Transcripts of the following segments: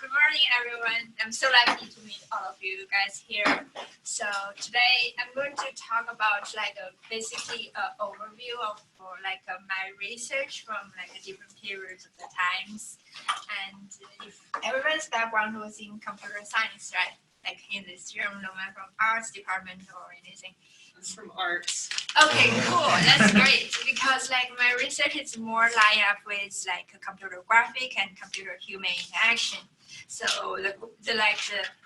Good morning, everyone. I'm so lucky to meet all of you guys here. So today I'm going to talk about basically an overview of my research from different periods of the times. And if everyone's background was in computer science, right? Like in this room, no matter from arts department or anything. It's from arts. Okay, cool. That's great because my research is more lined up with computer graphic and computer human interaction. So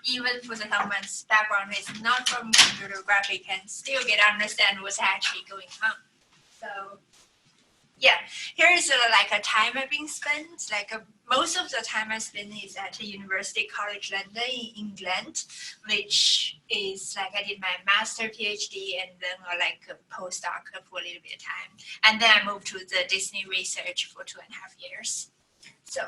even for someone's background is not from computer graphic can still understand what's actually going on. So yeah, here is a time I've been spent. Most of the time I spent is at the University College London in England, which is I did my master PhD and then a postdoc for a little bit of time, and then I moved to the Disney research for 2.5 years. So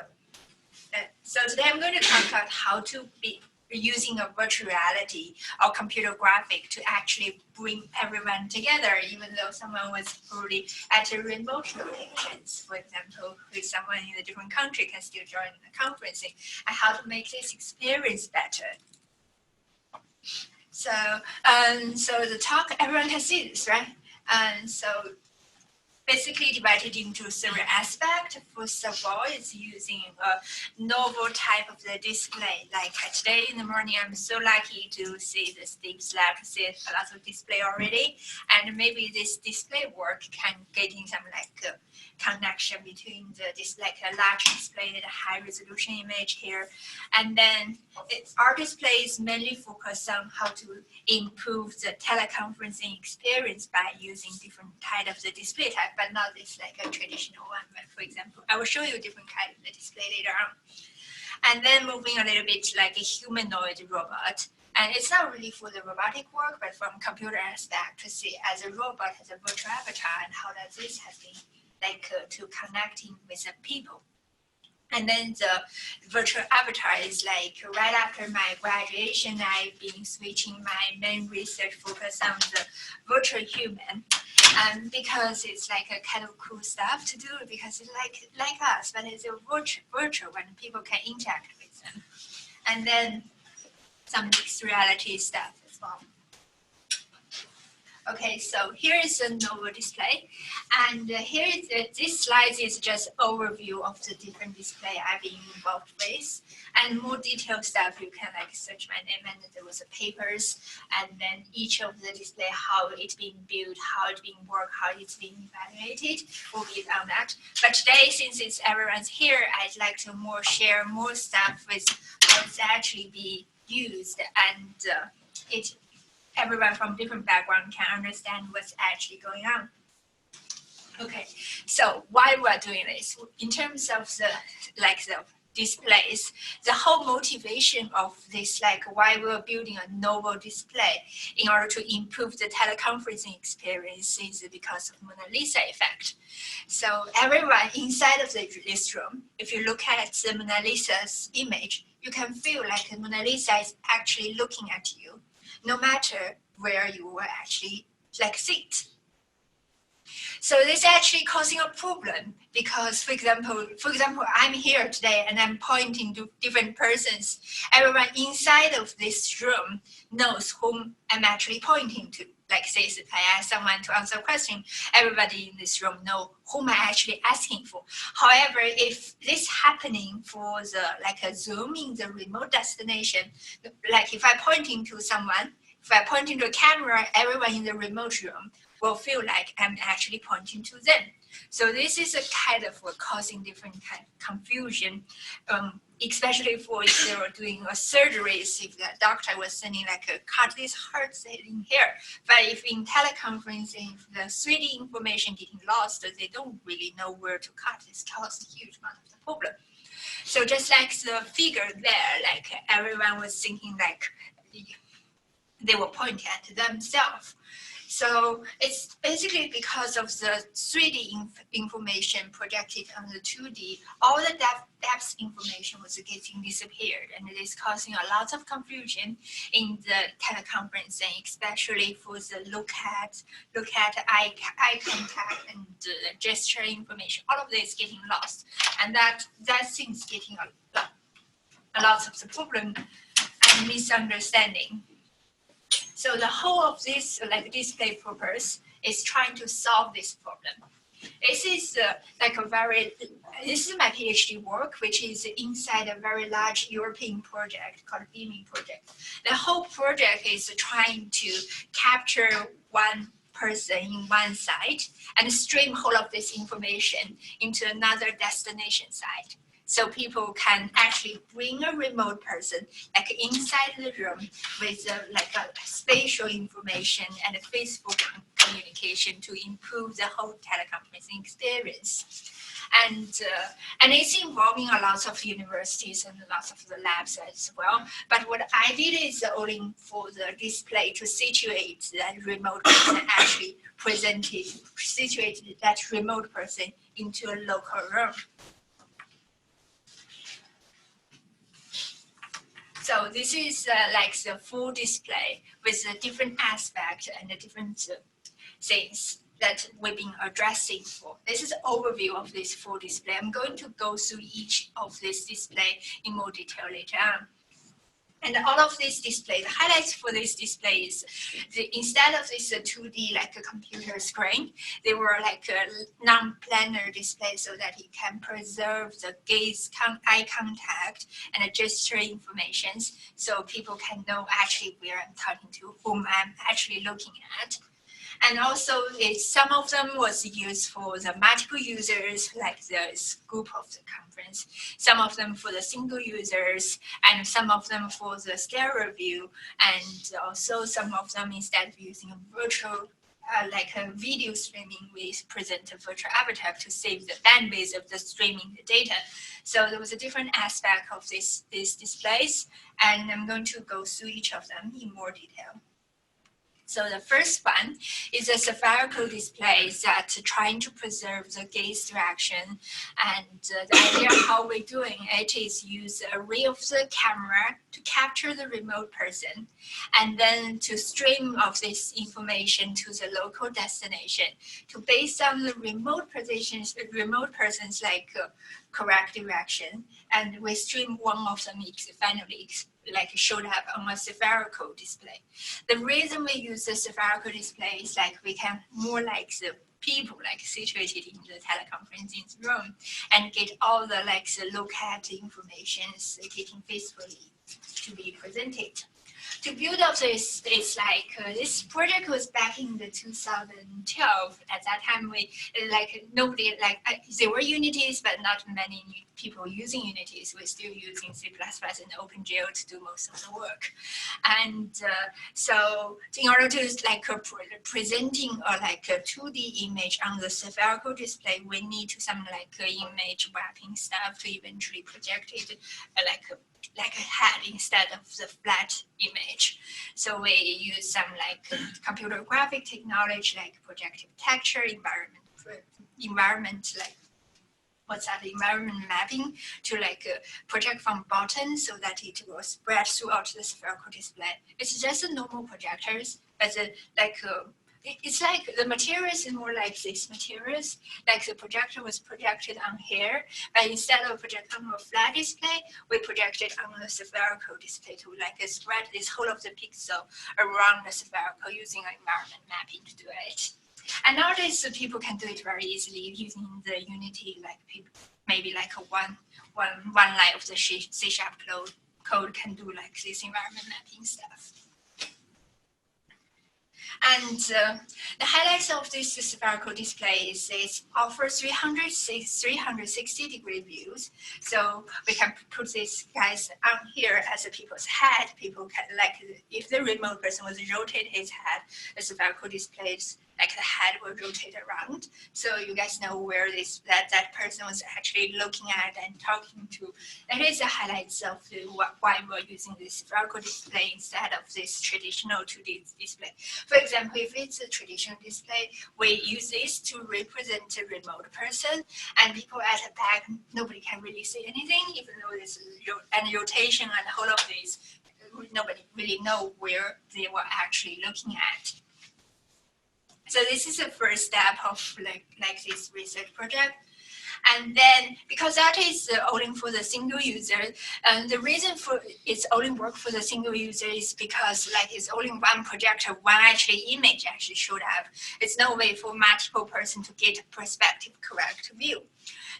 today I'm going to talk about how to be using a virtual reality or computer graphic to actually bring everyone together, even though someone was probably at a remote locations. For example, if someone in a different country can still join the conferencing, and how to make this experience better. So the talk, everyone can see this, right? So basically divided into several aspects. First of all, it's using a novel type of the display. Today in the morning, I'm so lucky to see the steep slab, to see a lot of display already. And maybe this display work can getting some connection between the display, a large display and a high resolution image here. And then our display is mainly focused on how to improve the teleconferencing experience by using different type of the display type, but not this a traditional one. But for example, I will show you different kind of the display later on. And then moving a little bit a humanoid robot. And it's not really for the robotic work, but from computer aspect to see as a robot, as a virtual avatar, and how does this have been to connecting with the people. And then the virtual avatar is right after my graduation, I've been switching my main research focus on the virtual human. Because it's a kind of cool stuff to do because it's like us, but it's a virtual when people can interact with them. And then some mixed reality stuff as well. Okay, so here is a novel display, and here is this slide is just overview of the different display I've been involved with, and more detailed stuff you can search my name, and there was papers, and then each of the display, how it's being built, how it's being worked, how it's being evaluated, will be on that. But today, since it's everyone's here, I'd like to share more stuff with how it's actually be used, and everyone from different background can understand what's actually going on. Okay, so why we're doing this? In terms of the the displays, the whole motivation of this, why we're building a novel display in order to improve the teleconferencing experience is because of Mona Lisa effect. So everyone inside of this room, if you look at the Mona Lisa's image, you can feel like Mona Lisa is actually looking at you, no matter where you will actually sit. So this is actually causing a problem because, for example, I'm here today and I'm pointing to different persons. Everyone inside of this room knows whom I'm actually pointing to. Say if I ask someone to answer a question, everybody in this room know whom I'm actually asking for. However, if this happening for the a Zoom in the remote destination, if I'm pointing to someone, if I point into a camera, everyone in the remote room will feel like I'm actually pointing to them. So this is a kind of causing different kind of confusion, especially for if they were doing a surgery, if the doctor was saying cut this heart in here. But if in teleconferencing, if the 3D information getting lost, they don't really know where to cut. This causes a huge amount of the problem. So just the figure there, everyone was thinking they were pointing at themselves. So it's basically because of the 3D information projected on the 2D, all the depth information was getting disappeared, and it is causing a lot of confusion in the teleconferencing, especially for the look at eye contact and the gesture information. All of this getting lost, and that thing's getting a lot. a lot of the problem and misunderstanding. So the whole of this display purpose is trying to solve this problem. This is this is my PhD work, which is inside a very large European project called Beaming project. The whole project is trying to capture one person in one site and stream whole of this information into another destination site. So people can actually bring a remote person inside the room with a spatial information and a physical communication to improve the whole teleconferencing experience. And it's involving a lot of universities and lots of the labs as well. But what I did is only for the display to situate that remote person actually situated that remote person into a local room. So this is the full display with the different aspects and the different things that we've been addressing for. This is an overview of this full display. I'm going to go through each of this display in more detail later on. And all of this display, the highlights for this display is instead of this 2D a computer screen, they were a non-planar display so that it can preserve the gaze, eye contact, and the gesture informations so people can know actually where I'm talking to, whom I'm actually looking at. And also, some of them was used for the multiple users, like the scope of the conference. Some of them for the single users, and some of them for the stereo view, and also some of them instead of using a virtual, a video streaming, we present a virtual avatar to save the bandwidth of the streaming data. So there was a different aspect of these displays, and I'm going to go through each of them in more detail. So the first one is a spherical display that's trying to preserve the gaze direction. And the idea how we're doing it is use a ray of the camera to capture the remote person, and then to stream of this information to the local destination to based on the remote person's correct direction. And we stream one of them finally showed up on a spherical display. The reason we use the spherical display is we can more the people situated in the teleconferencing room and get all the the look at information getting physically to be presented. To build up this, it's this project was back in the 2012. At that time, we nobody there were Unities, but not many people using Unities. We're still using C++ and OpenGL to do most of the work. And so, in order to presenting a 2D image on the spherical display, we need to some image wrapping stuff to eventually project it like a head instead of the flat image. So we use some computer graphic technology like projective texture, environment mapping to project from bottom so that it will spread throughout the spherical display. It's just a normal projectors, but it's the materials is more like these materials. The projector was projected on here, but instead of projecting on a flat display, we projected on a spherical display to spread this whole of the pixel around the spherical using environment mapping to do it. And nowadays, people can do it very easily using the Unity, maybe a one line of the C# code can do this environment mapping stuff. And the highlights of this spherical display is it offers 360-degree views. So we can put these guys on here as a people's head. People can if the remote person was rotate his head, the spherical displays the head will rotate around. So you guys know where that person was actually looking at and talking to. That is the highlights of why we're using this spherical display instead of this traditional 2D display. For example, if it's a traditional display, we use this to represent a remote person, and people at the back, nobody can really see anything, even though there's and rotation and the whole of this, nobody really know where they were actually looking at. So this is the first step of this research project. And then because that is only for the single user, the reason for it's only work for the single user is because like it's only one projector, one actually image actually showed up. It's no way for multiple person to get perspective correct view.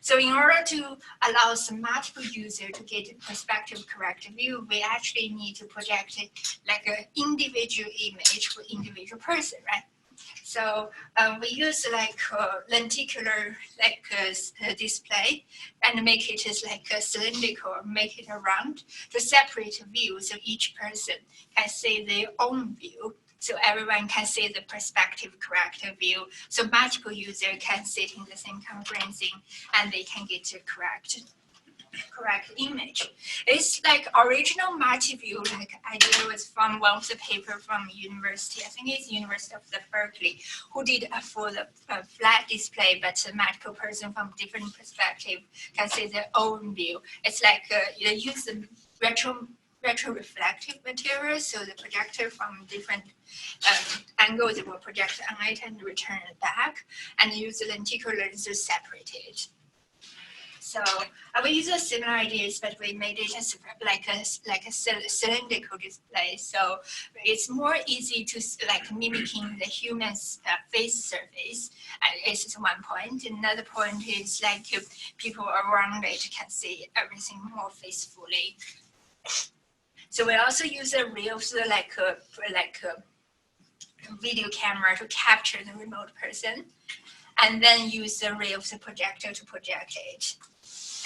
So in order to allow some multiple user to get a perspective correct view, we actually need to project it like an individual image for individual person, right? So we use like lenticular like display and make it as like a cylindrical, make it around to separate view so each person can see their own view. So everyone can see the perspective correct view. So multiple users can sit in the same conferencing and they can get the correct image. It's like original multi-view like idea was from one of the paper from university, I think it's University of the Berkeley, who did for the flat display, but multiple person from different perspective can see their own view. It's like they use the retro-reflective material, so the projector from different angles will project on it and return it back, and use the lenticular lens to separate it. So we use a similar ideas, but we made it as like a cylindrical display. So it's more easy to like mimicking the human's face surface. This is one point. Another point is like people around it can see everything more faithfully. So we also use a real like a video camera to capture the remote person, and then use the ray of the projector to project it.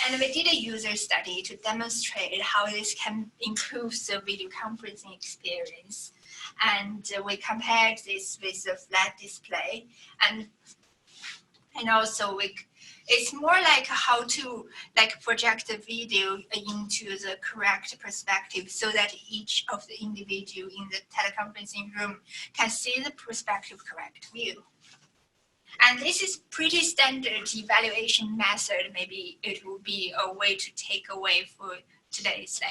And we did a user study to demonstrate how this can improve the video conferencing experience. And we compared this with a flat display, and also it's more like how to like project the video into the correct perspective so that each of the individual in the teleconferencing room can see the perspective correct view. And this is pretty standard evaluation method. Maybe it will be a way to take away for today's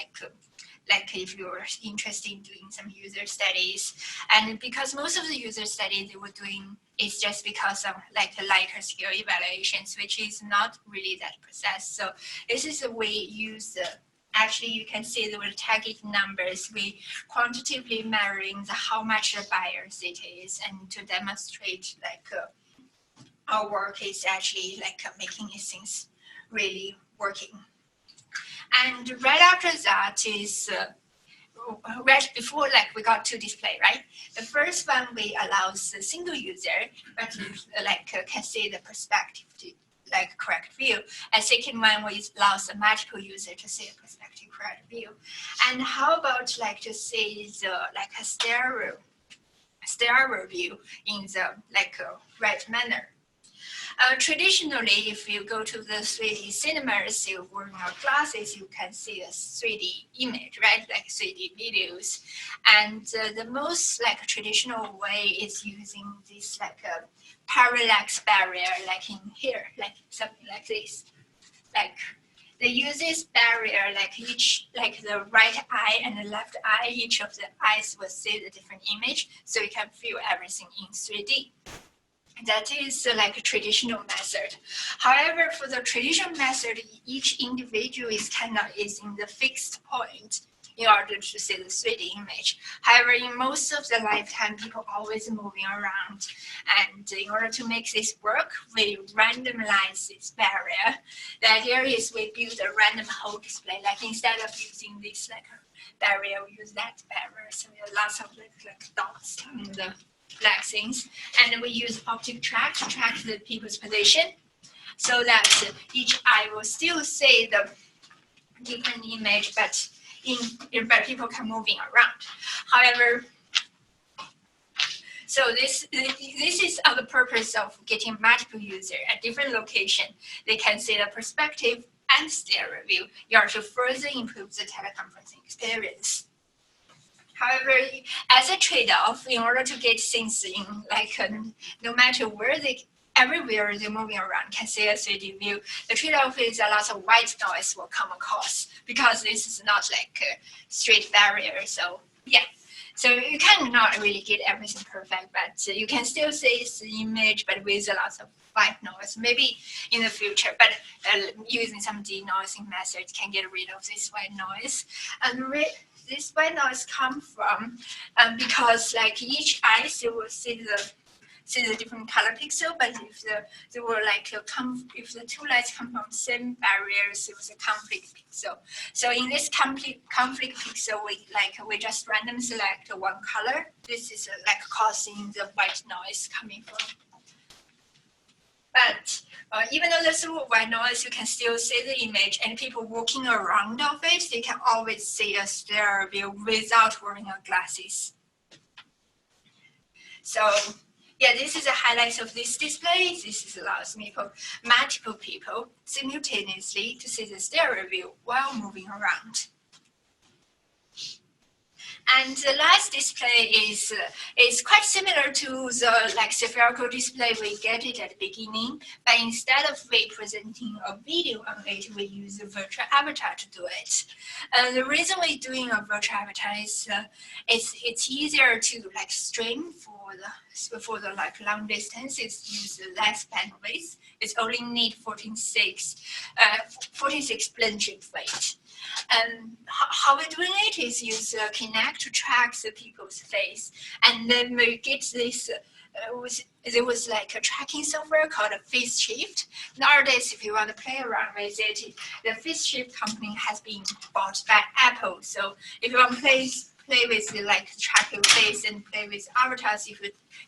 like if you're interested in doing some user studies. And because most of the user studies they were doing is just because of like a lighter scale evaluations, which is not really that precise. So this is a way use actually you can see the target numbers. We quantitatively measuring how much the bias it is, and to demonstrate like our work is actually like making these things really working. And right after that is right before like we got to display, right? The first one we allows the single user, but like can see the perspective to like correct view. And second one we allows the multiple user to see a perspective correct view. And how about like to see the like a stereo view in the like right manner? Traditionally, if you go to the 3D cinemas, you wear your glasses, you can see a 3D image, right? Like 3D videos. And the most like traditional way is using this like a parallax barrier, like in here, like something like this. Like they use this barrier, like each, like the right eye and the left eye, each of the eyes will see the different image, so you can view everything in 3D. That is like a traditional method. However, for the traditional method, each individual is in the fixed point in order to see the 3D image. However, in most of the lifetime, people always moving around. And in order to make this work, we randomize this barrier. The idea is we build a random whole display. Like instead of using this like barrier, we use that barrier. So we have lots of like dots in the black things, and we use OptiTrack to track the people's position so that each eye will still see the different image, but people can moving around. However, so this is on the purpose of getting multiple users at different location. They can see the perspective and stereo view in order to further improve the teleconferencing experience. However, as a trade-off, in order to get things in, like no matter where everywhere they're moving around can see a 3D view, the trade-off is a lot of white noise will come across because this is not like a straight barrier. So yeah, So you cannot really get everything perfect, but you can still see the image, but with a lot of white noise. Maybe in the future, but using some denoising methods can get rid of this white noise. And this white noise comes from because like each eye, you will see the different color pixel, but if they were like if the two lights come from same barriers, it was a conflict pixel. So in this conflict pixel, we just random select one color. This is like causing the white noise coming from. But even though there's white noise, you can still see the image, and people walking around of it, they can always see a stereo view without wearing glasses. So yeah, this is the highlights of this display. This allows multiple people simultaneously to see the stereo view while moving around. And the last display is quite similar to the spherical display we get it at the beginning, but instead of representing a video on it, we use a virtual avatar to do it. And the reason we're doing a virtual avatar is it's easier to stream for the long distance. It's use less bandwidth. It's only need 14.6 blend chip weight. And how we're doing it is use Kinect to track the people's face, and then we get this. There was like a tracking software called FaceShift. Nowadays, if you want to play around with it, the FaceShift company has been bought by Apple. So if you want to play with track your face and play with avatars, you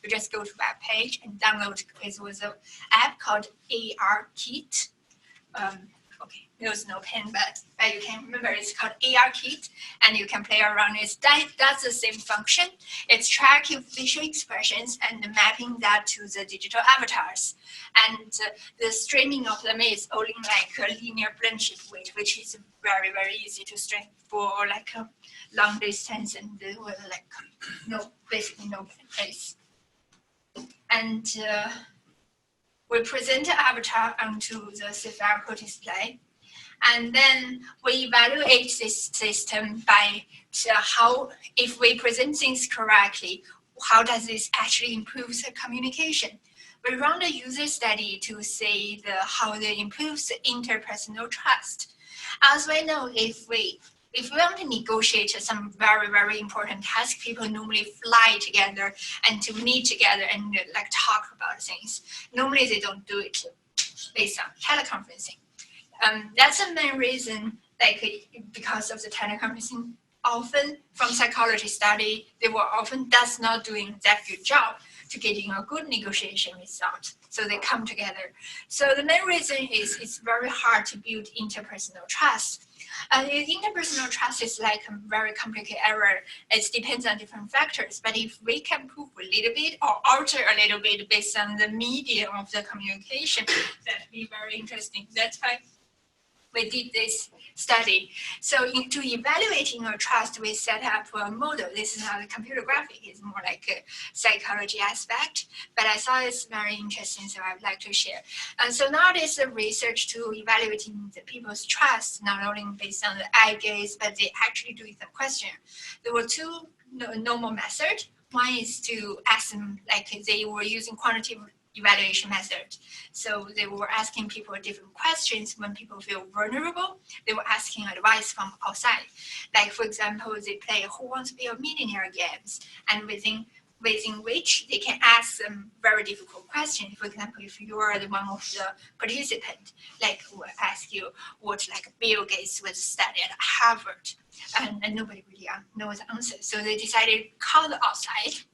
just go to that page and download it with an app called AR-Kit. Okay, there's no pen, but you can remember it's called AR-Kit, and you can play around it. That's the same function. It's tracking facial expressions and mapping that to the digital avatars. And the streaming of them is only a linear blend chip weight, which is very, very easy to stream for a long distance and with basically no place. And we present the avatar onto the spherical display, and then we evaluate this system by if we present things correctly, how does this actually improve the communication? We run a user study to see how it improves the interpersonal trust. As we know, if we want to negotiate some very, very important task, people normally fly together and to meet together and talk about things. Normally they don't do it based on teleconferencing. That's the main reason, because of the teleconferencing, often from psychology study, they were often does not doing that good job to getting a good negotiation result. So they come together. So the main reason is it's very hard to build interpersonal trust. Interpersonal trust is a very complicated area. It depends on different factors. But if we can improve a little bit or alter a little bit based on the medium of the communication, that'd be very interesting. That's why we did this study. So to evaluating our trust, we set up a model. This is not a computer graphic, it's more like a psychology aspect, but I thought it's very interesting, so I would like to share. And so nowadays the research to evaluating the people's trust, not only based on the eye gaze, but they actually do some questionnaire. There were two normal methods. One is to ask them, they were using quantitative evaluation method. So they were asking people different questions when people feel vulnerable. They were asking advice from outside. For example, they play Who Wants to Be a Millionaire games, and within which they can ask them very difficult questions. For example, if you are the one of the participants, will ask you what Bill Gates would study at Harvard, and nobody really knows the answer. So they decided to call the outside.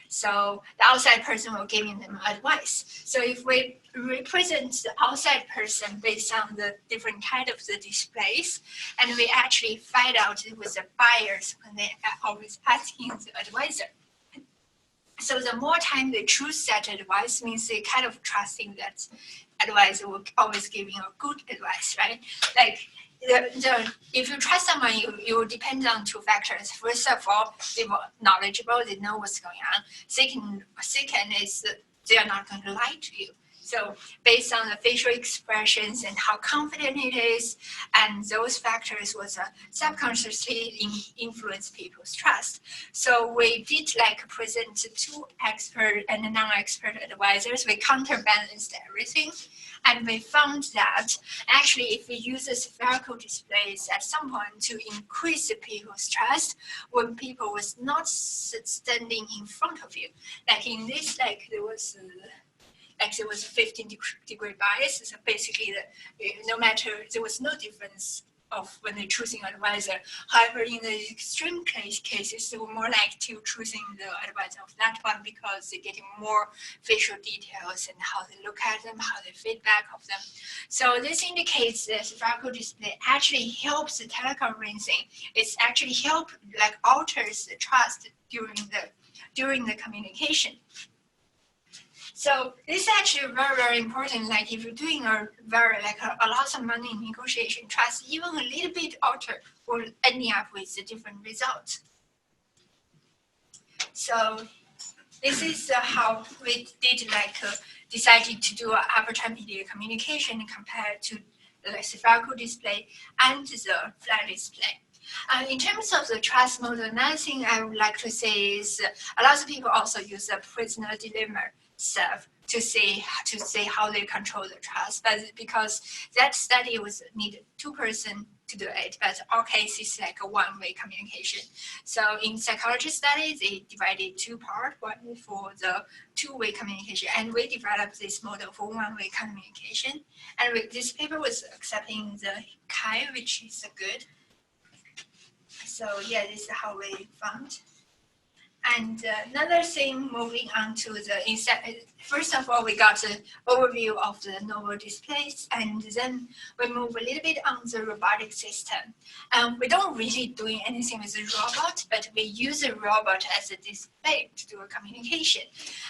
So the outside person will give them advice. So if we represent the outside person based on the different kind of the displays, and we actually find out with the buyers when they are always asking the advisor. So the more time they choose that advice means they kind of trusting that advisor will always giving a good advice, right? If you trust someone, you depend on two factors. First of all, they were knowledgeable, they know what's going on. Second is they are not going to lie to you. So based on the facial expressions and how confident it is, and those factors was subconsciously influence people's trust. So we did like present two expert and non-expert advisors. We counterbalanced everything. And we found that actually if we use the spherical displays at some point to increase the people's trust when people was not standing in front of you. Like in this, like there was 15-degree bias. So basically, no matter, there was no difference of when they're choosing advisor. However, in the extreme cases, they were more like to choosing the advisor of that one because they're getting more facial details and how they look at them, how they feedback of them. So this indicates that spherical display actually helps the teleconferencing. It's actually alters the trust during the communication. So this is actually very, very important. Like if you're doing a lot of money in negotiation, trust even a little bit alter will end up with a different result. So this is how we did decided to do avatar-mediated communication compared to the spherical display and the flat display. In terms of the trust model, another thing I would like to say is a lot of people also use the prisoner dilemma stuff to say how they control the trust, but because that study was needed 2 persons to do it, but our case is like a one-way communication. So in psychology studies, they divided 2 parts, one for the 2-way communication, and we developed this model for one-way communication. And this paper was accepting the Chi, which is good. So yeah, this is how we found. And another thing, moving on to first of all, we got an overview of the novel displays, and then we move a little bit on the robotic system. We don't really doing anything with the robot, but we use a robot as a display to do a communication.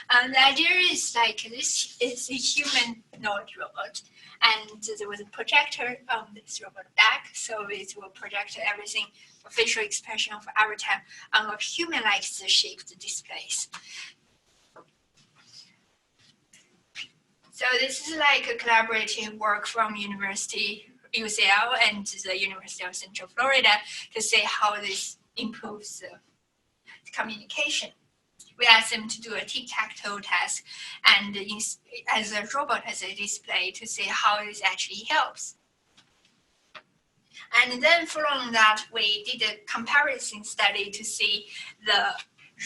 And the idea is like this is a humanoid robot, and there was a projector on this robot back, so it will project everything, facial expression of avatar on a human-like shaped displays. So this is like a collaborative work from University UCL and the University of Central Florida to see how this improves the communication. We asked them to do a tic-tac-toe task and as a robot as a display to see how this actually helps. And then following that, we did a comparison study to see the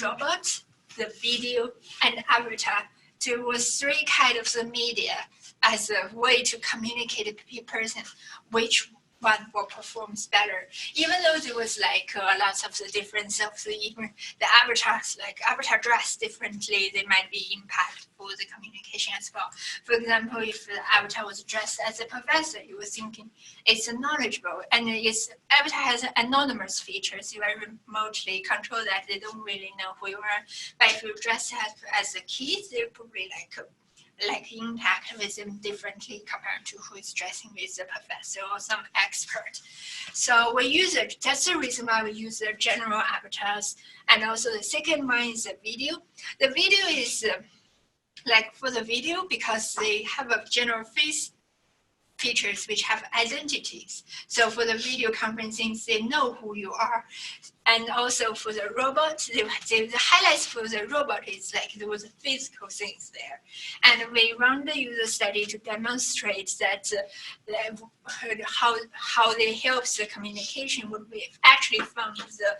robot, the video, and avatar. There was 3 kinds of the media as a way to communicate with the person which one will performs better. Even though there was lots of the difference of the avatars, like avatar dress differently, they might be impact for the communication as well. For example, if the avatar was dressed as a professor, you were thinking it's knowledgeable, and its avatar has anonymous features. You very remotely control that. They don't really know who you are. But if you dress as a kid, they're probably interact with them differently compared to who is dressing with a professor or some expert. So we use it. That's the reason why we use the general avatars. And also the second one is the video. The video is for the video because they have a general face features which have identities. So for the video conferencing, they know who you are. And also for the robot, the highlights for the robot is there was physical things there. And we run the user study to demonstrate that how they help the communication. What we actually found is the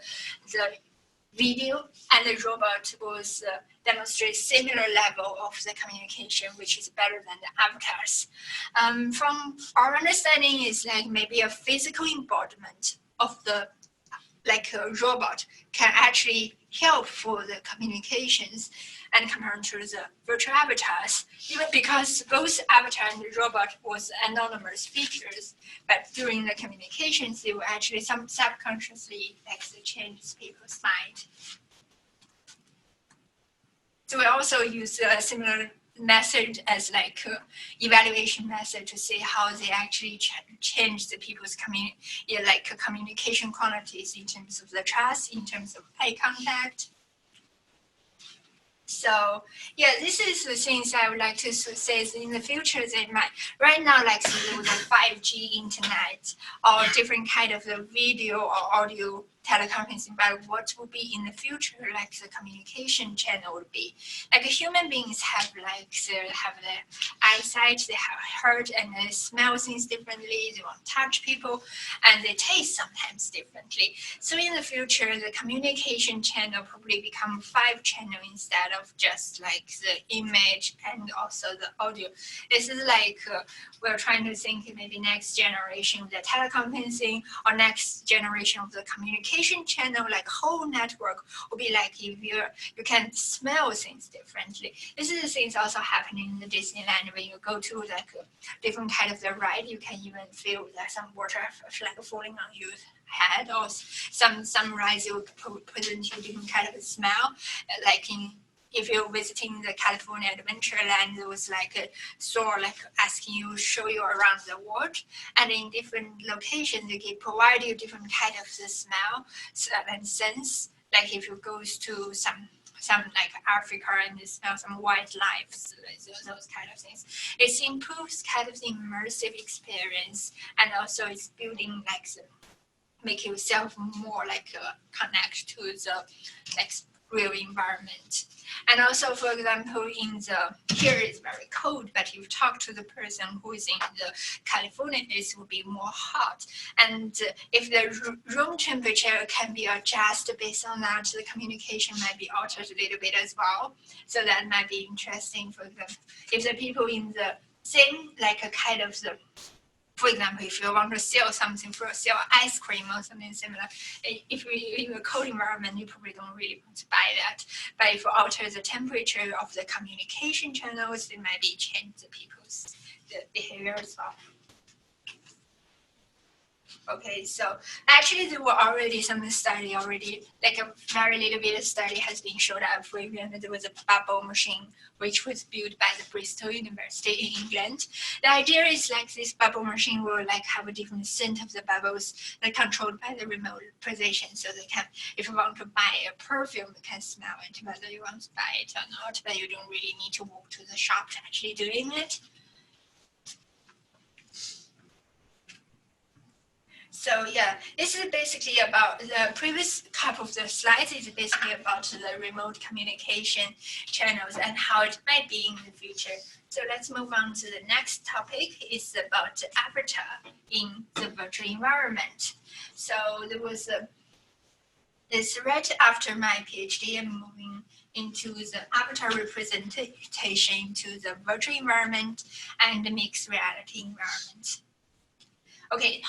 video and the robot was demonstrate similar level of the communication, which is better than the avatars. From our understanding is maybe a physical embodiment of the a robot can actually help for the communications and compared to the virtual avatars, even because both avatar and the robot was anonymous features, but during the communications, they were actually some subconsciously change people's mind. So we also use a similar method as evaluation method to see how they actually change the people's communication qualities in terms of the trust, in terms of eye contact. So So yeah, this is the things I would like to say. Is in the future, they might right now like with the 5G internet or different kind of the video or audio teleconferencing, but what will be in the future, like the communication channel would be. Like human beings have the eyesight, they have heard and they smell things differently, they want to touch people, and they taste sometimes differently. So in the future, the communication channel probably become 5 channel instead of just like the image and also the audio. This is like we're trying to think maybe next generation of the teleconferencing or next generation of the communication channel, like whole network will be like if you can smell things differently. This is the things also happening in the Disneyland when you go to like a different kind of the ride. You can even feel that some water like falling on your head, or some rides will present you different kind of smell, like if you're visiting the California Adventureland, there was like a store like asking you, show you around the world, and in different locations they can provide you different kind of the smell and sense. Like if you go to some like Africa and you smell some wildlife, those kind of things. It improves kind of the immersive experience, and also it's building like make yourself more like connect to the like real environment. And also, for example, here it's very cold, but you talk to the person who is in the California, this will be more hot. And if the room temperature can be adjusted based on that, the communication might be altered a little bit as well. So that might be interesting. For example, if the people in the same like a kind of the, for example, if you want to sell something, sell ice cream or something similar, if you're in a cold environment, you probably don't really want to buy that. But if you alter the temperature of the communication channels, it might be change the people's behavior as well. Okay, so actually there were already some study like a very little bit of study has been showed up. For example, there was a bubble machine which was built by the Bristol University in England. The idea is like this bubble machine will like have a different scent of the bubbles that controlled by the remote position. So they can, if you want to buy a perfume, you can smell it, whether you want to buy it or not, but you don't really need to walk to the shop to actually doing it. So yeah, this is basically about the previous couple of the slides is basically about the remote communication channels and how it might be in the future. So let's move on to the next topic. It's about avatar in the virtual environment. So there was this right after my PhD, I'm moving into the avatar representation to the virtual environment and the mixed reality environment. Okay,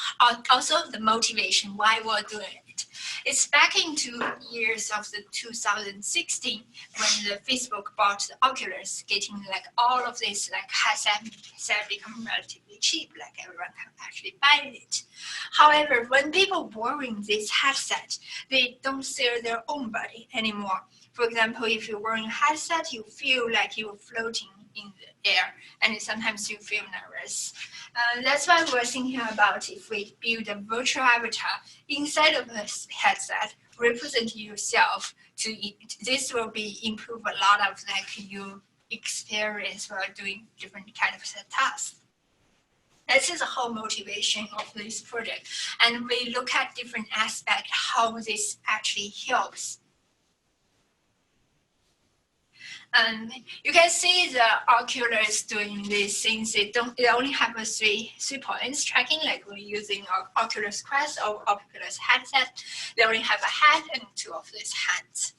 also the motivation why we're doing it. It's back into years of the 2016 when the Facebook bought the Oculus, getting like all of this like headset become relatively cheap, like everyone can actually buy it. However, when people wearing this headset, they don't see their own body anymore. For example, if you're wearing a headset, you feel like you're floating in the air, and sometimes you feel nervous. That's why we're thinking about if we build a virtual avatar inside of this headset, represent yourself. This will be improve a lot of like your experience while doing different kind of tasks. This is the whole motivation of this project, and we look at different aspects how this actually helps. You can see the Oculus doing these things. They only have a three points tracking, like we're using our Oculus Quest or Oculus headset. They only have a head and two of these hands.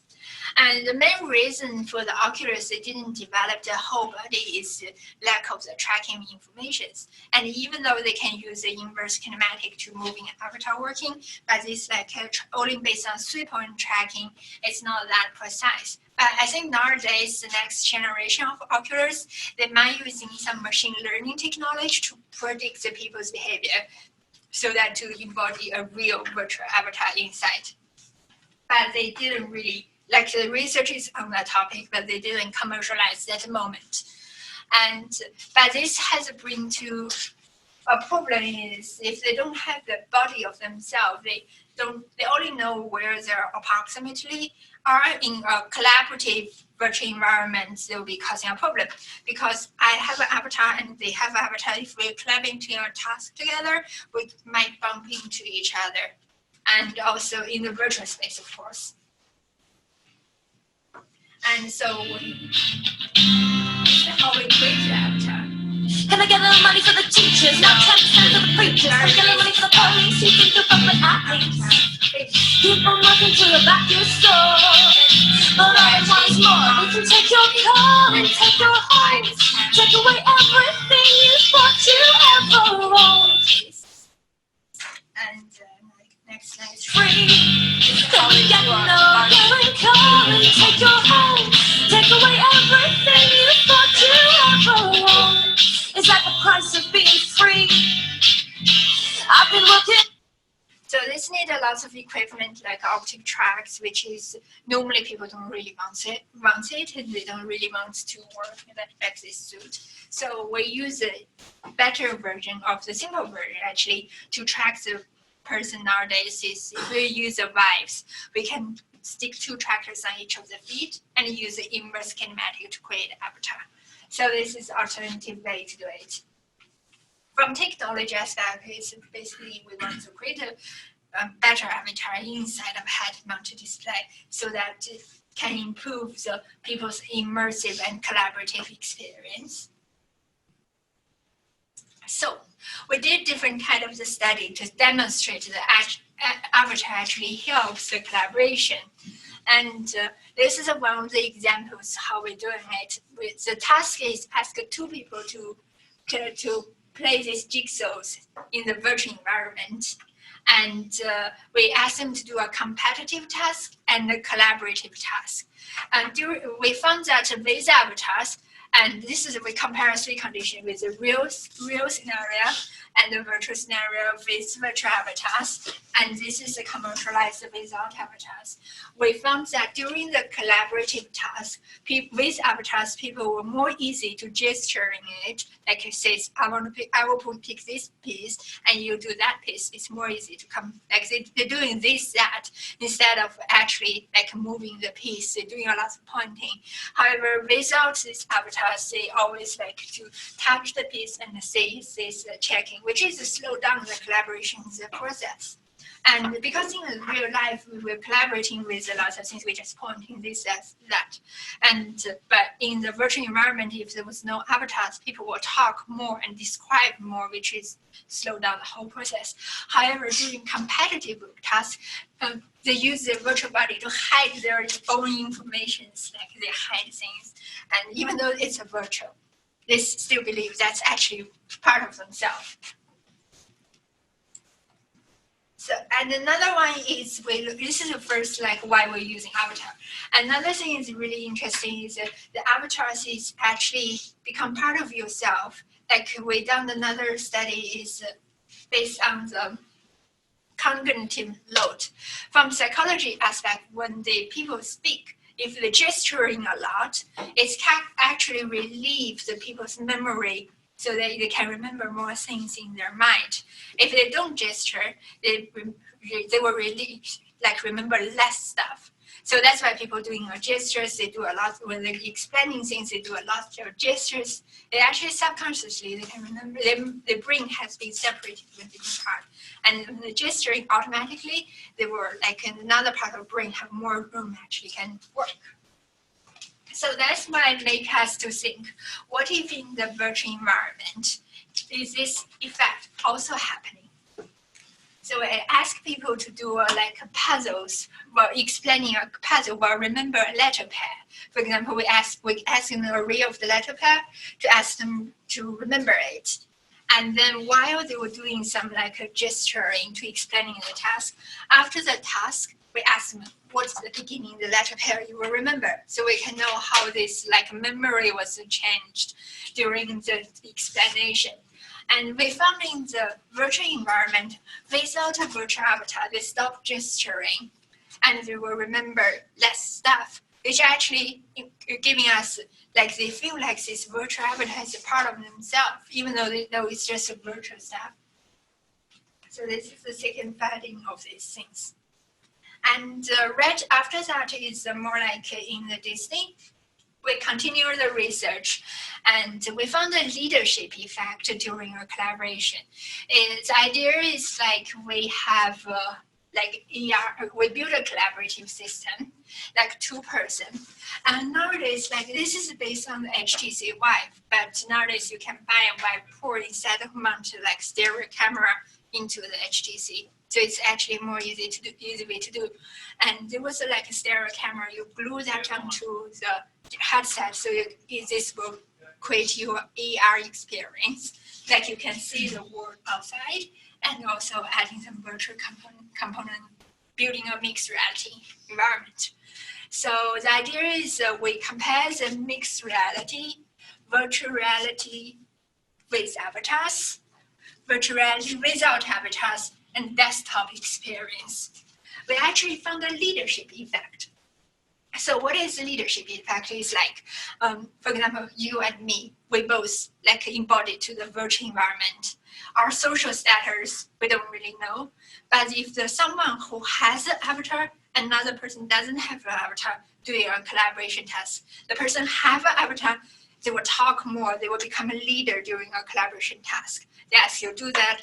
And the main reason for the Oculus they didn't develop the whole body is the lack of the tracking information. And even though they can use the inverse kinematic to moving avatar working, but this like only based on 3-point tracking, it's not that precise. But I think nowadays, the next generation of Oculus, they might using some machine learning technology to predict the people's behavior so that to embody a real virtual avatar inside. But they didn't really, like the research is on that topic, but they didn't commercialize at the moment. But this has bring to a problem is if they don't have the body of themselves, they only know where they're approximately, are in a collaborative virtual environment, they will be causing a problem because I have an avatar and they have an avatar. If we're collaborating a task together, we might bump into each other, and also in the virtual space, of course. And so, how we create the avatar. Can I get a little money for the teachers? Not 10% for the preachers. Can I get a little money for the police? You think you're government athletes? Keep on working till you back your store. But I want more. They can take your car and take your home. Take away everything you thought you ever owned. And next slide is Free. Can we get no going car and take your home? Take away everything you thought you ever owned. Is that the price of being free? I've been working. So this need a lot of equipment like OptiTrack, which is normally people don't really want it, and they don't really want to work in that like this suit. So we use a better version of the simple version actually to track the person nowadays. Is if we use the vibes, we can stick 2 trackers on each of the feet and use the inverse kinematic to create an avatar. So this is alternative way to do it. From technology aspect, it's basically we want to create a better avatar inside of head-mounted display so that it can improve the people's immersive and collaborative experience. So we did different kind of the study to demonstrate that avatar actually helps the collaboration. And this is one of the examples how we're doing it. The task is ask 2 people to play these jigsaws in the virtual environment. And we ask them to do a competitive task and a collaborative task. And we found that with avatars, and this is we compare 3 conditions with the real scenario and the virtual scenario with virtual avatars, and this is commercialized without avatars. We found that during the collaborative task, with avatars, people were more easy to gesture in it. Like it says, I will pick this piece, and you do that piece. It's more easy to come. Like they're doing this, that, instead of actually like moving the piece. They're doing a lot of pointing. However, without these avatars, they always like to touch the piece and say this checking, which is to slow down the collaboration in the process. And because in real life we're collaborating with a lot of things, we're just pointing this as that. And but in the virtual environment, if there was no avatars, people will talk more and describe more, which is slow down the whole process. However, during competitive tasks, they use their virtual body to hide their own information, like they hide things. And even though it's a virtual, they still believe that's actually part of themselves. So, and another one is this is the first like why we're using avatar. Another thing is really interesting is that the avatars is actually become part of yourself. Like we done another study is based on the cognitive load. From psychology aspect, when the people speak, if they're gesturing a lot, it can actually relieve the people's memory so that they can remember more things in their mind. If they don't gesture, they will really like remember less stuff. So that's why people doing gestures, they do a lot, when they're explaining things, they do a lot of gestures. They actually subconsciously, they can remember, the brain has been separated with different part. And when the gesturing automatically, they were like in another part of the brain have more room actually can work. So that's why make us to think, what if in the virtual environment, is this effect also happening? So I ask people to do like puzzles while explaining a puzzle while remember a letter pair. For example, we ask an array of the letter pair to ask them to remember it. And then while they were doing some like gesturing to explaining the task, after the task, we ask them, what's the beginning, the letter pair you will remember? So we can know how this like memory was changed during the explanation. And we found in the virtual environment, without a virtual avatar, they stop gesturing and they will remember less stuff, which actually giving us, like they feel like this virtual avatar is a part of themselves, even though they know it's just a virtual stuff. So this is the second finding of these things. And right after that is more like in the Disney. We continue the research, and we found a leadership effect during our collaboration. The idea is like we have like we build a collaborative system, like 2-person. And nowadays, like this is based on the HTC Vive, but nowadays you can buy a Vive port instead of mount like stereo camera into the HTC. So it's actually more easy way to do. And there was like a stereo camera. You glue that onto the headset, so this will create your AR experience. Like you can see the world outside, and also adding some virtual component, building a mixed reality environment. So the idea is we compare the mixed reality, virtual reality with avatars, virtual reality without avatars, and desktop experience. We actually found a leadership effect. So what is the leadership effect? Is like, for example, you and me, we both like embodied to the virtual environment. Our social status, we don't really know. But if there's someone who has an avatar, another person doesn't have an avatar doing a collaboration task, the person have an avatar, they will talk more, they will become a leader during a collaboration task. They ask you, do that,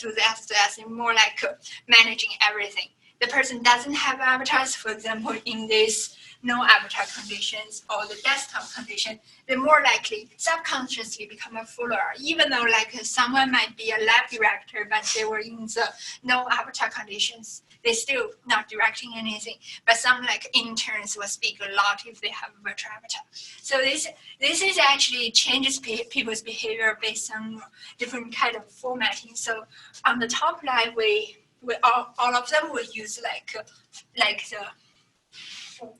and more like managing everything. The person doesn't have avatars, for example, in this no avatar conditions or the desktop condition, they're more likely subconsciously become a follower, even though like someone might be a lab director, but they were in the no avatar conditions. They're still not directing anything, but some like interns will speak a lot if they have a virtual avatar. So this is actually changes people's behavior based on different kind of formatting. So on the top line, we all of them will use like the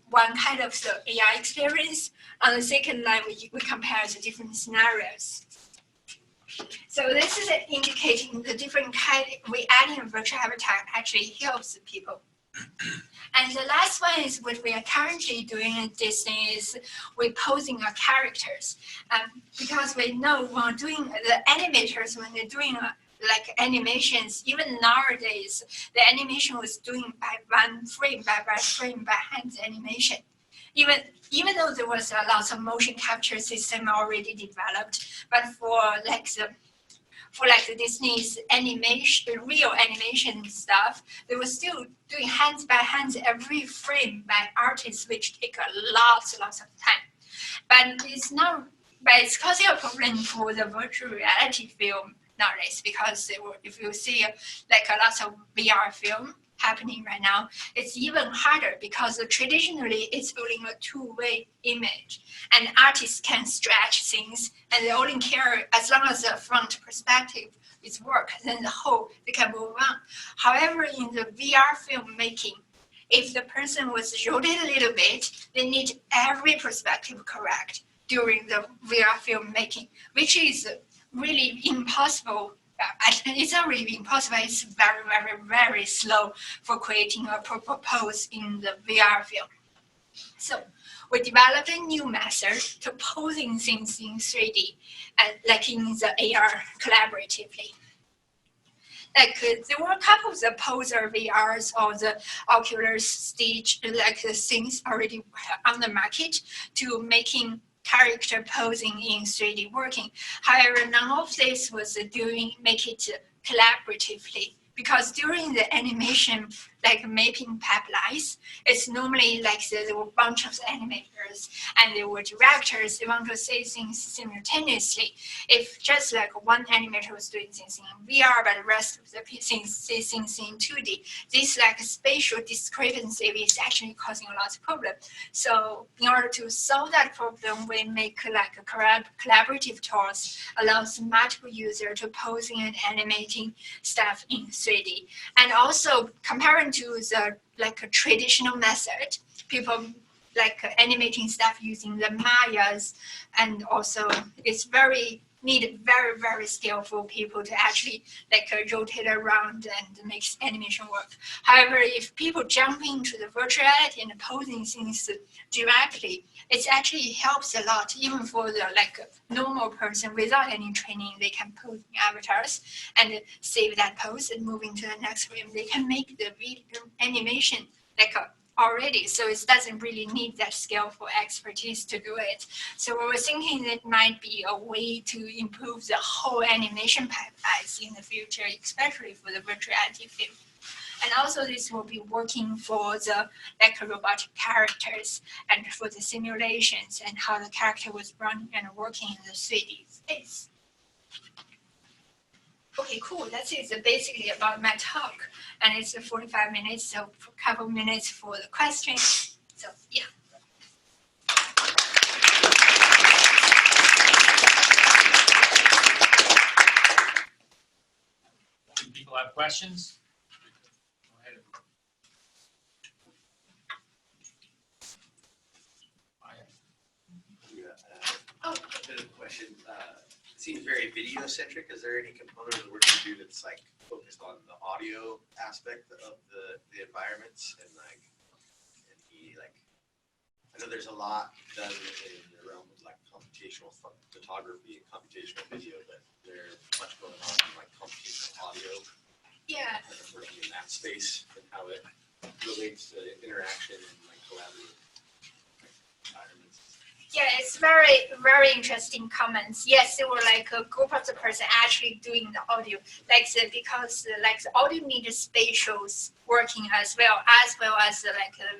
one kind of the AI experience. On the second line, we compare the different scenarios. So this is indicating the different kind. We adding a virtual avatar actually helps people. And the last one is what we are currently doing at Disney is we're posing our characters. Because we know when doing the animators, when they're doing like animations, even nowadays, the animation was doing by one frame by hand animation. Even though there was a lot of motion capture system already developed, but for the Disney's animation, real animation stuff, they were still doing hands by hands every frame by artists, which take lots of time. But it's causing a problem for the virtual reality film nowadays, because if you see like a lot of VR film happening right now, it's even harder because traditionally it's only a two-way image, and artists can stretch things, and they only care as long as the front perspective is work, then the whole they can move on. However, in the VR filmmaking, if the person was rotated a little bit, they need every perspective correct during the VR filmmaking, which is really impossible. It's not really impossible. It's very, very, very slow for creating a proper pose in the VR film. So we developed a new method to posing things in 3D, like in the AR collaboratively. Like there were a couple of the poser VRs or the Oculus Stage, like the things already on the market to making character posing in 3D working. However, none of this was make it collaboratively, because during the animation, like mapping pipelines, it's normally like there were a bunch of animators and there were directors. They want to say things simultaneously. If just like one animator was doing things in VR, but the rest of the things say things in 2D, this like spatial discrepancy is actually causing a lot of problem. So in order to solve that problem, we make like a collaborative tools allows multiple users to posing and animating stuff in 3D, and also comparing to the like a traditional method, people like animating stuff using the Mayas, and also it's needed very, very skillful people to actually like rotate around and make animation work. However, if people jump into the virtual reality and posing things directly, it actually helps a lot. Even for the like normal person without any training, they can pose avatars and save that pose and moving to the next frame. They can make the video animation like already, so it doesn't really need that skillful expertise to do it. So we were thinking that might be a way to improve the whole animation pipelines in the future, especially for the virtual reality field. And also this will be working for the robotic characters and for the simulations and how the character was running and working in the 3D space. Okay, cool. That's it. Basically about my talk. And it's 45 minutes, so a couple minutes for the questions. So, yeah. Do people have questions? Go ahead. Oh. A bit of a question. It seems very video-centric. Is there any component of the work you do that's like focused on the audio aspect of the environments and like I know there's a lot done in the realm of like computational photography and computational video, but there's much going on in like computational audio. Yeah. Working in that space and how it relates to interaction and like collaborative environments. Yeah, it's very, very interesting comments. Yes, there were like a group of the person actually doing the audio, because the audio needs spatials working as well as the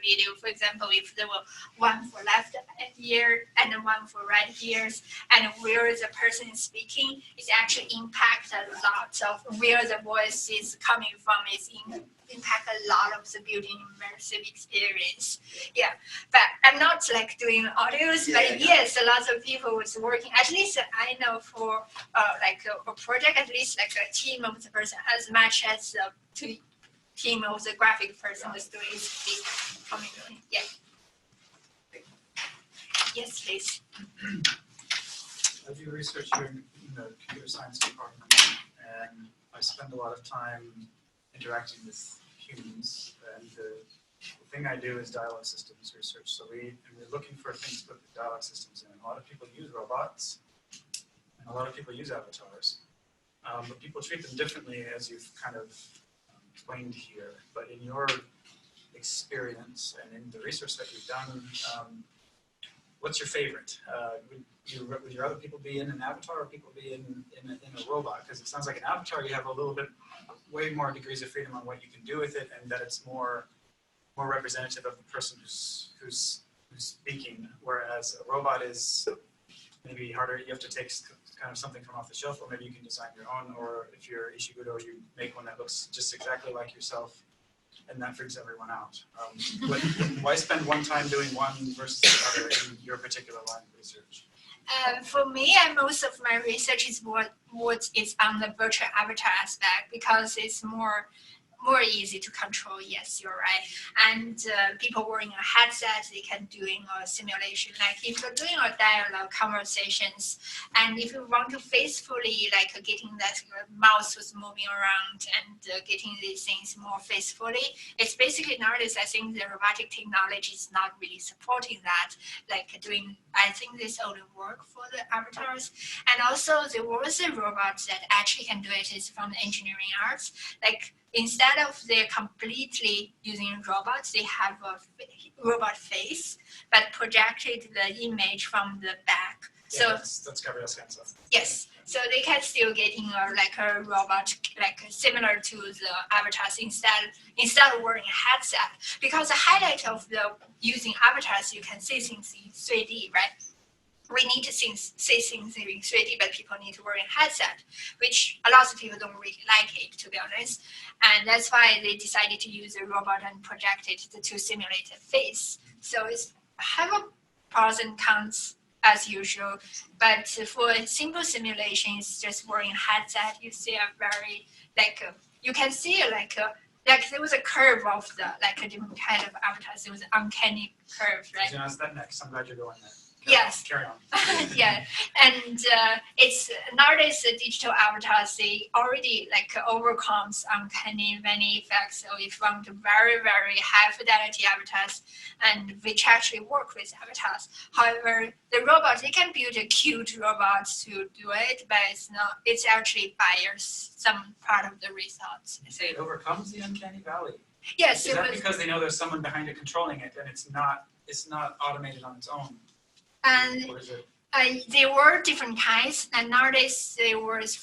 video. For example, if there were one for left ear and one for right ears, and where the person is speaking, it actually impacts a lot of where the voice is coming from. Is impact a lot of the building immersive experience. Yeah, but I'm not doing audios, but yes, a lot of people was working. At least I know for a project, at least a team of the person as much as the team of the graphic person was doing this community. Yeah. Yes, please. I do research here in the computer science department, and I spend a lot of time interacting with humans. And the thing I do is dialogue systems research. So we're looking for things to put the dialogue systems in. A lot of people use robots, and a lot of people use avatars. But people treat them differently, as you've kind of explained here. But in your experience and in the research that you've done, what's your favorite? Would your other people be in an avatar, or people be in a robot? Because it sounds like an avatar, you have a little bit, way more degrees of freedom on what you can do with it, and that it's more representative of the person who's speaking. Whereas a robot is maybe harder. You have to take kind of something from off the shelf, or maybe you can design your own. Or if you're Ishigudo, you make one that looks just exactly like yourself, and that freaks everyone out. Why spend one time doing one versus the other in your particular line of research? For me, most of my research is what is on the virtual avatar aspect, because it's more easy to control. Yes, you're right. And people wearing a headset, they can doing a simulation. Like if you're doing a dialogue conversations, and if you want to faithfully getting that mouse was moving around and getting these things more faithfully, it's basically nowadays I think the robotic technology is not really supporting that. I think this only work for the avatars. And also there was a robot that actually can do it is from the engineering arts. Instead of they're completely using robots, they have a robot face, but projected the image from the back. Yeah, so that's Gabriel's stuff. Yes, so they can still getting a robot similar to the avatars instead of wearing a headset. Because the highlight of the using avatars, you can see things in 3D, right? We need to see things in 3D, but people need to wear a headset, which a lot of people don't really like it, to be honest. And that's why they decided to use a robot and project it to simulate a face. So it's have a pros and cons as usual. But for a simple simulation, it's just wearing a headset. You see a very you can see there was a curve of the a different kind of avatars. There was an uncanny curve, right? I was going to ask that next. I'm glad you're going there. Yes. Carry on. Yeah, and it's nowadays the digital avatars, they already overcomes uncanny many effects. So if you want very, very high fidelity avatars, and which actually work with avatars. However, the robots, they can build a cute robots to do it, but it's actually biased some part of the results. It overcomes the uncanny valley. Yes, Is it that was. because they know there's someone behind it controlling it and it's not automated on its own? And Or is it? there were different kinds, and nowadays there was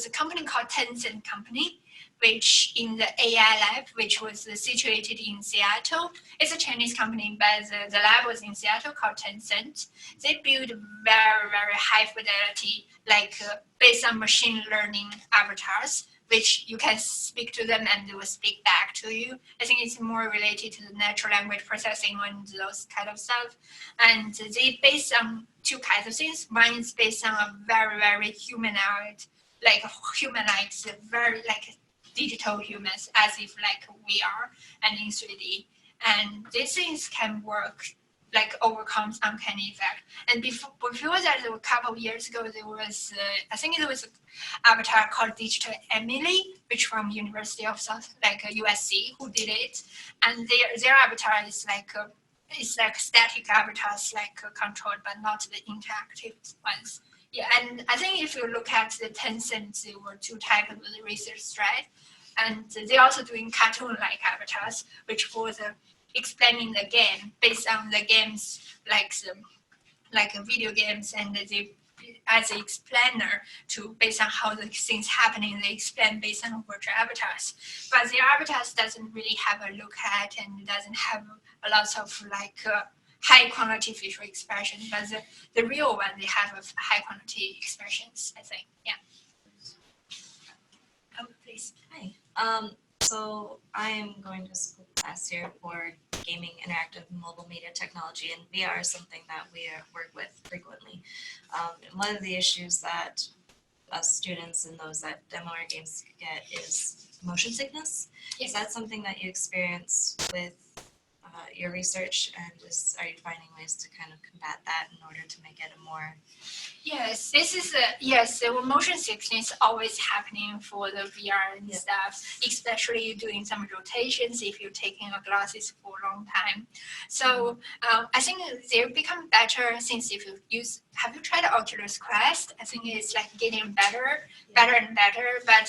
a company called Tencent company, which in the AI lab, which was situated in Seattle. It's a Chinese company, but the lab was in Seattle called Tencent. They build very, very high fidelity, based on machine learning avatars, which you can speak to them and they will speak back to you. I think it's more related to the natural language processing and those kind of stuff. And they based on two kinds of things. One is based on a very, very humanoid, very digital humans, as if we are, and in 3D. And these things can work, overcomes uncanny effect. And before that, a couple of years ago, there was, I think it was an avatar called Digital Emily, which from University of USC, who did it. And their avatar is it's static avatars, controlled, but not the interactive ones. Yeah, and I think if you look at the Tencent, there were two types of the research thread. And they're also doing cartoon-like avatars, which was explaining the game based on the games, video games, and they, as an explainer, based on how the things happening, they explain based on virtual avatars. But their avatars doesn't really have a look at and doesn't have a lot of high quality facial expression. But the real one, they have a high quality expressions, I think. Yeah. Oh, please. Hi. So I am going to school last year for gaming, interactive, mobile media technology, and VR is something that we work with frequently. And one of the issues that us students and those that demo our games get is motion sickness. Yes. Is that something that you experience with your research, and are you finding ways to kind of combat that in order to make it a more? Yes, this is the motion sickness always happening for the VR and stuff, especially doing some rotations if you're taking a glasses for a long time. So I think they become better since have you tried the Oculus Quest? I think it's getting better and better. But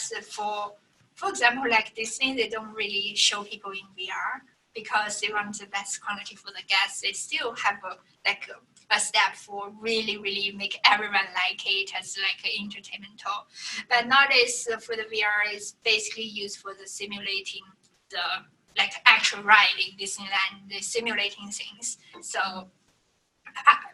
for example, Disney, they don't really show people in VR because they want the best quality for the guests. They still have a step for really, really make everyone like it as an entertainment tool. But nowadays for the VR is basically used for the simulating the actual ride in Disneyland, the simulating things. So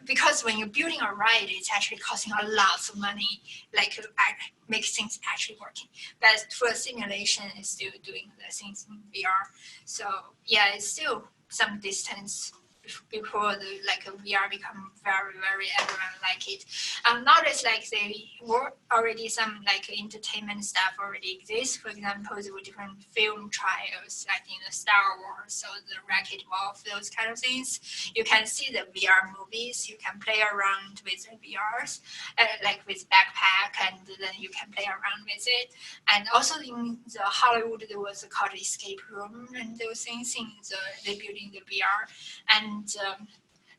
because when you're building a ride, it's actually costing a lot of money, make things actually working. But for simulation, it's still doing the things in VR. So yeah, it's still some distance before the VR become very, very everyone like it. Nowadays, they were already some entertainment stuff already exists. For example, there were different film trials in the Star Wars or the Wreck-It Ralph, those kind of things. You can see the VR movies. You can play around with the VRs, with backpack, and then you can play around with it. And also in the Hollywood, there was called escape room and those things they building the VR. And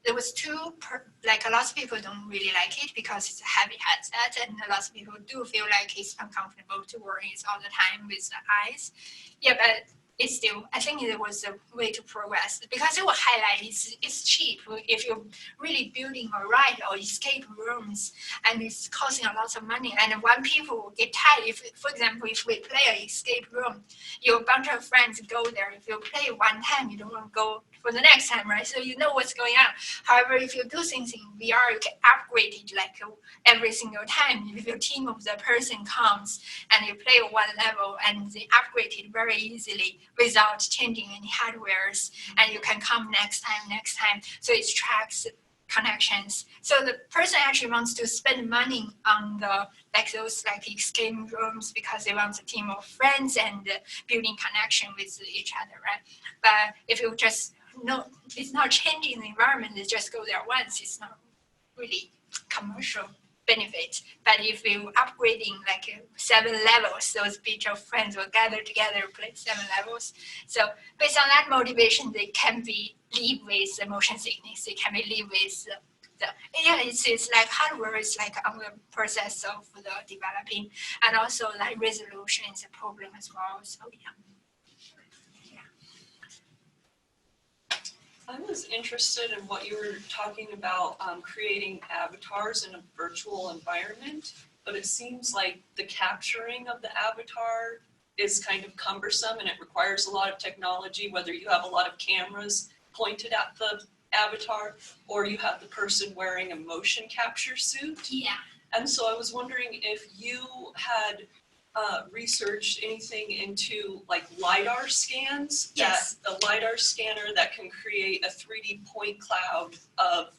there was a lot of people don't really like it because it's a heavy headset, and a lot of people do feel like it's uncomfortable to wear it all the time with the eyes. Yeah, but it's still, I think it was a way to progress because it will highlight it's cheap if you're really building a ride or escape rooms, and it's costing a lot of money. And when people get tired, for example, if we play an escape room, a bunch of friends go there. If you play one time, you don't want to go for the next time, right? So you know what's going on. However, if you do things in VR, you can upgrade it every single time. If your team of the person comes and you play one level and they upgrade it very easily without changing any hardwares, and you can come next time. So it tracks connections. So the person actually wants to spend money on those escape rooms because they want a team of friends and building connection with each other, right? But if you just it's not changing the environment, they just go there once, it's not really commercial benefit. But if you upgrading 7 levels, those bunch of friends will gather together, play 7 levels. So based on that motivation, they can live with the motion sickness. They can live with it's hardware is on the process of the developing, and also resolution is a problem as well. So yeah. I was interested in what you were talking about, creating avatars in a virtual environment, but it seems like the capturing of the avatar is kind of cumbersome and it requires a lot of technology, whether you have a lot of cameras pointed at the avatar or you have the person wearing a motion capture suit. Yeah. And so I was wondering if you had researched anything into like LiDAR scans? Yes. That a LiDAR scanner that can create a 3D point cloud of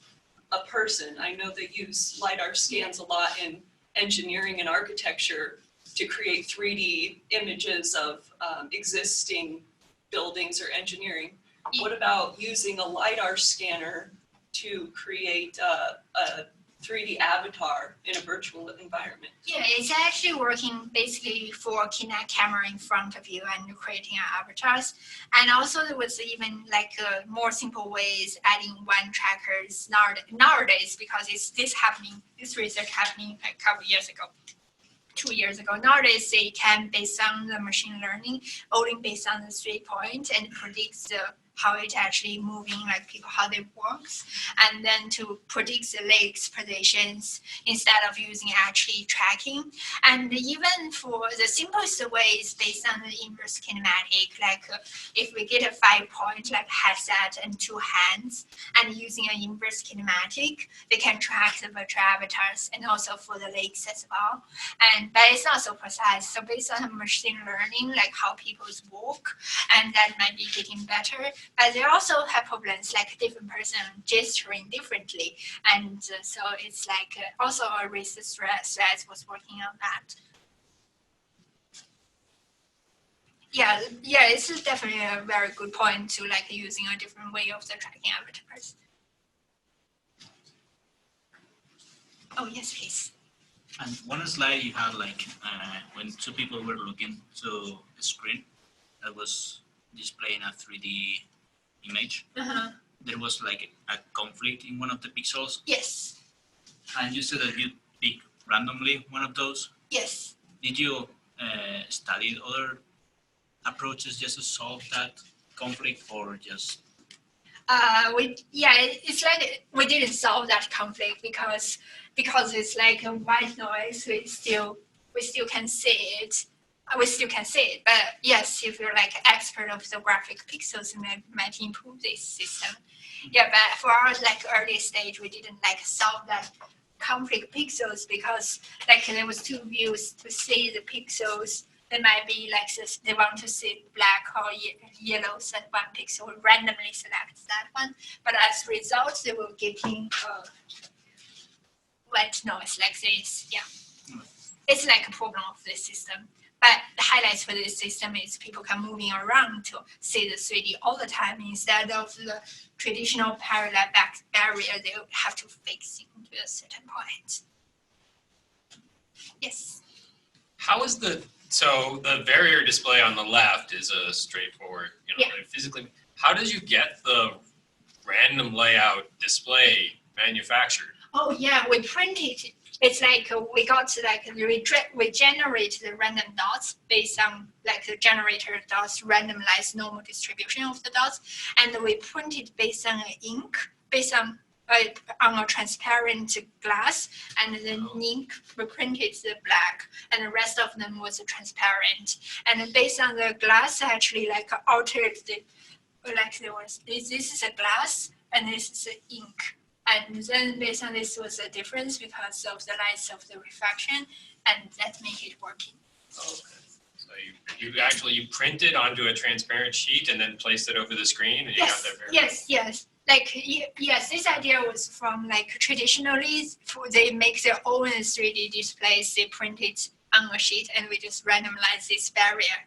a person. I know they use LiDAR scans a lot in engineering and architecture to create 3D images of existing buildings or engineering. What about using a LiDAR scanner to create a 3D avatar in a virtual environment? Yeah, it's actually working basically for Kinect camera in front of you and creating avatars. And also there was even like more simple ways adding one trackers nowadays, because it's this research happening like a couple years ago. 2 years ago. Nowadays, they can, based on the machine learning, only based on the 3 point, and predicts how it actually moving, like people, how they works, and then to predict the legs positions instead of using actually tracking. And even for the simplest way is based on the inverse kinematic, like if we get a 5 point like headset and 2 hands, and using an inverse kinematic, they can track the virtual avatars and also for the legs as well. But it's not so precise. So based on machine learning, like how people walk, and that might be getting better. But they also have problems, like different person gesturing differently, and so it's like also a research thread was working on that. Yeah, it's definitely a very good point to like using a different way of the tracking avatars. Oh yes, please. And one slide you had like when 2 people were looking to a screen that was displaying a 3D image. There was like a conflict in one of the pixels. Yes. And you said that you pick randomly one of those. Yes. Did you study other approaches just to solve that conflict, or just? It's like we didn't solve that conflict because it's like a white noise. We still can see it. We still can see it. But yes, if you're like expert of the graphic pixels, you might improve this system. Yeah, but for our like early stage, we didn't like solve that conflict pixels because like there was 2 views to see the pixels. They might be like this, they want to see black or yellow, set one pixel, randomly select that one. But as a result, they will getting white noise like this. Yeah, it's like a problem of this system. But the highlights for this system is people can moving around to see the 3D all the time instead of the traditional parallel back barrier they have to fix into a certain point. Yes. How is so the barrier display on the left is a straightforward, physically. How did you get the random layout display manufactured? Oh yeah, we printed it. It's like we got like we generate the random dots based on like the generator dots randomized normal distribution of the dots, and we printed based on ink, based on a transparent glass, and then ink we printed the black, and the rest of them was transparent. And based on the glass, actually like altered the like there was this is a glass and this is ink. And then based on this was a difference because of the lights of the refraction, and that made it working. Okay. So you actually printed onto a transparent sheet and then placed it over the screen, and you got that very Yes. Like yes, this idea was from like traditionally they make their own 3D displays. They print it on a sheet, and we just randomize this barrier.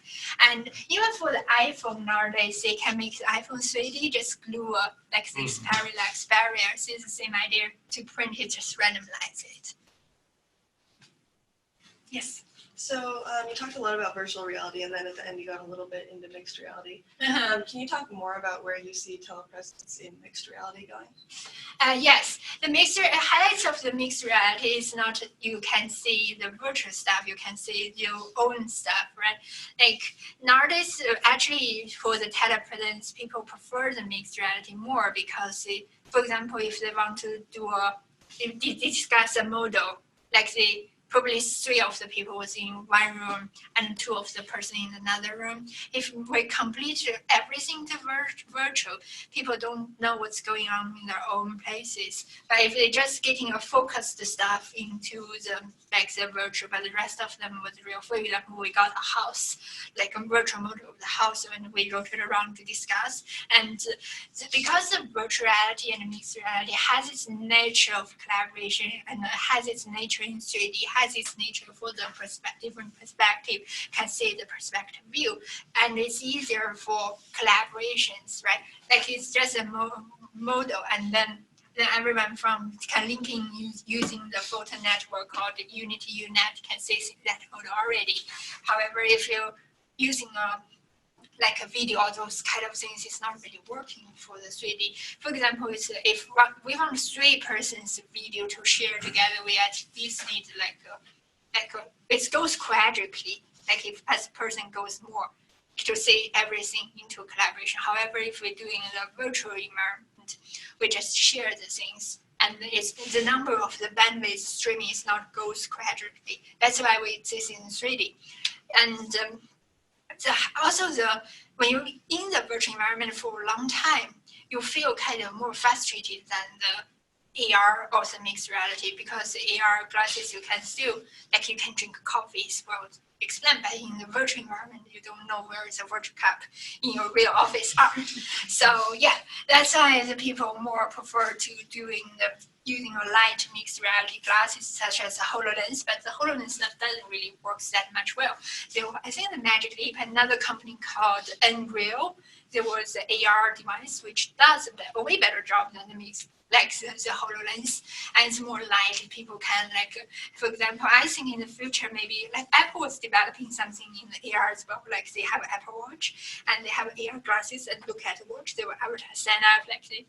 And even for the iPhone nowadays, they can make the iPhone 3D, just glue like this parallax barrier. So it's the same idea to print it, just randomize it. Yes. So you talked a lot about virtual reality, and then at the end you got a little bit into mixed reality. Can you talk more about where you see telepresence in mixed reality going? Yes, the highlights of the mixed reality is not you can see the virtual stuff, you can see your own stuff, right? Like nowadays, actually for the telepresence, people prefer the mixed reality more because, for example, if they want to discuss a model, like probably 3 of the people was in one room and 2 of the person in another room. If we complete everything to virtual, people don't know what's going on in their own places. But if they're just getting a focused stuff into the virtual, but the rest of them was real. For example, we got a house, like a virtual model of the house, and we rotate around to discuss. And because the virtual reality and mixed reality has its nature of collaboration and has its nature in 3D, has its nature for the different perspective, can see the perspective view, and it's easier for collaborations, right? Like it's just a model, and then everyone from can linking using the photon network or the Unity UNet can see that code already. However, if you're using like a video or those kind of things, it's not really working for the 3D. For example, if we want 3 persons video to share together, we at least need it goes quadratically, like if as person goes more to see everything into collaboration. However, if we're doing the virtual environment, we just share the things, and it's the number of the bandwidth streaming is not goes quadratically. That's why this in 3D. And when you're in the virtual environment for a long time, you feel kind of more frustrated than the AR or the mixed reality, because the AR glasses you can still, like you can drink coffee, well explained, but in the virtual environment you don't know where is the virtual cup in your real office are. So yeah, that's why the people more prefer to using a light mixed reality glasses such as the HoloLens, but the HoloLens doesn't really work that much well. So I think the Magic Leap, another company called Unreal, there was an AR device which does a way better job than the mixed, like the HoloLens, and it's more light. People can for example, I think in the future maybe like Apple was developing something in the AR as well. Like they have an Apple Watch and they have AR glasses and look at the watch. They will sign up like this.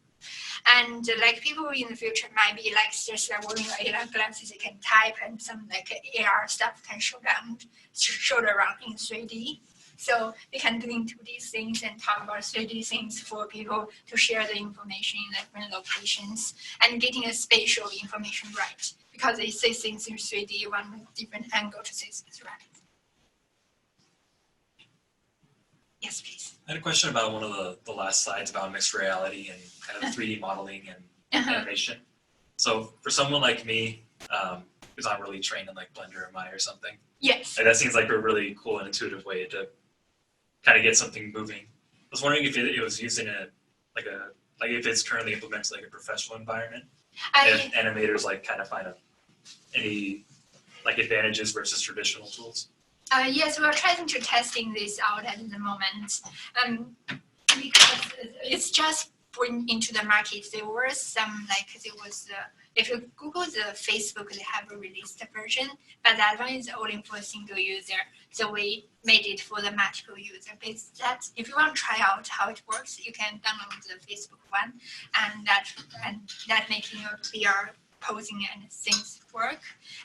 And like people in the future might be like just wearing AR glasses, they can type and some like AR stuff can show around in 3D. So they can do into these things and talk about 3D things for people to share the information in different locations and getting a spatial information right, because they see things in 3D, you want a different angle to see things right. Yes, please. I had a question about one of the last slides about mixed reality and kind of 3D modeling and animation. So for someone like me, who's not really trained in like Blender or Maya or something, yes, like that seems like a really cool and intuitive way to kind of get something moving. I was wondering if it was used in if it's currently implemented like a professional environment, if animators like kind of find any like advantages versus traditional tools. Yes, we're trying to testing this out at the moment, because it's just bring into the market. There were some if you Google the Facebook, they have a released version, but that one is only for a single user. So we made it for the multiple user. But if you want to try out how it works, you can download the Facebook one, and that making your VR posing and things work.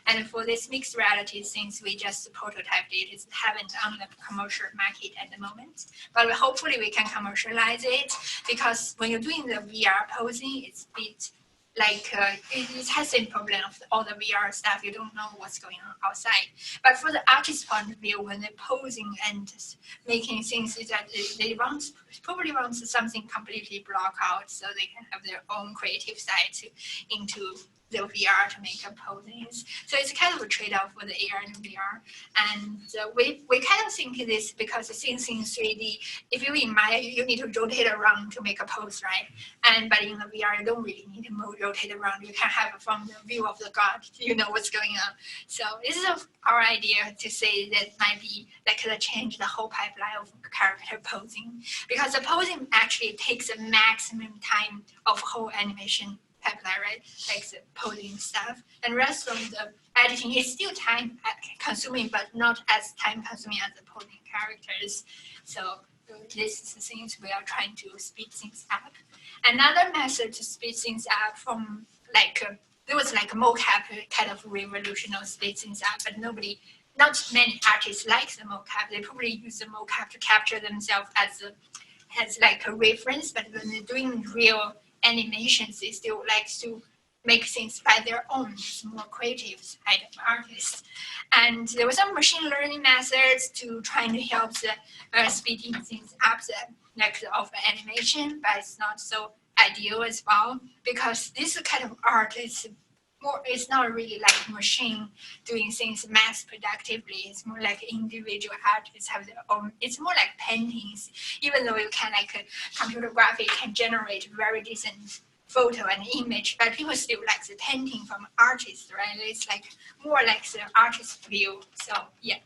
And for this mixed reality things, we just prototyped it. It haven't on the commercial market at the moment, but hopefully we can commercialize it, because when you're doing the VR posing, it's a bit it has the problem of all the VR stuff. You don't know what's going on outside. But for the artist's point of view, when they're posing and making things, is that they probably want something completely block out, so they can have their own creative side into the VR to make up posings. So it's kind of a trade-off for the AR and VR. And we kind of think this, because since in 3D, if you're in Maya, you need to rotate around to make a pose, right? But in the VR, you don't really need to rotate around. You can have it from the view of the god, you know what's going on. So this is our idea to say that might be to change the whole pipeline of character posing, because the posing actually takes a maximum time of whole animation pipeline, right? Like the coding stuff. And rest of the editing is still time consuming, but not as time consuming as the coding characters. So this is the things we are trying to speed things up. Another method to speed things up from there was like a mocap kind of revolutionary speed things up, but not many artists like the mocap. They probably use the mocap to capture themselves as like a reference, but when they're doing real animations, they still like to make things by their own. It's more creative side of artists. And there were some machine learning methods to trying to help the speeding things up of animation, but it's not so ideal as well, because this kind of art is it's not really like machine doing things mass productively. It's more like individual artists have their own. It's more like paintings, even though you can computer graphic can generate very decent photo and image, but people still like the painting from artists, right? It's like more like the artist view. So yeah,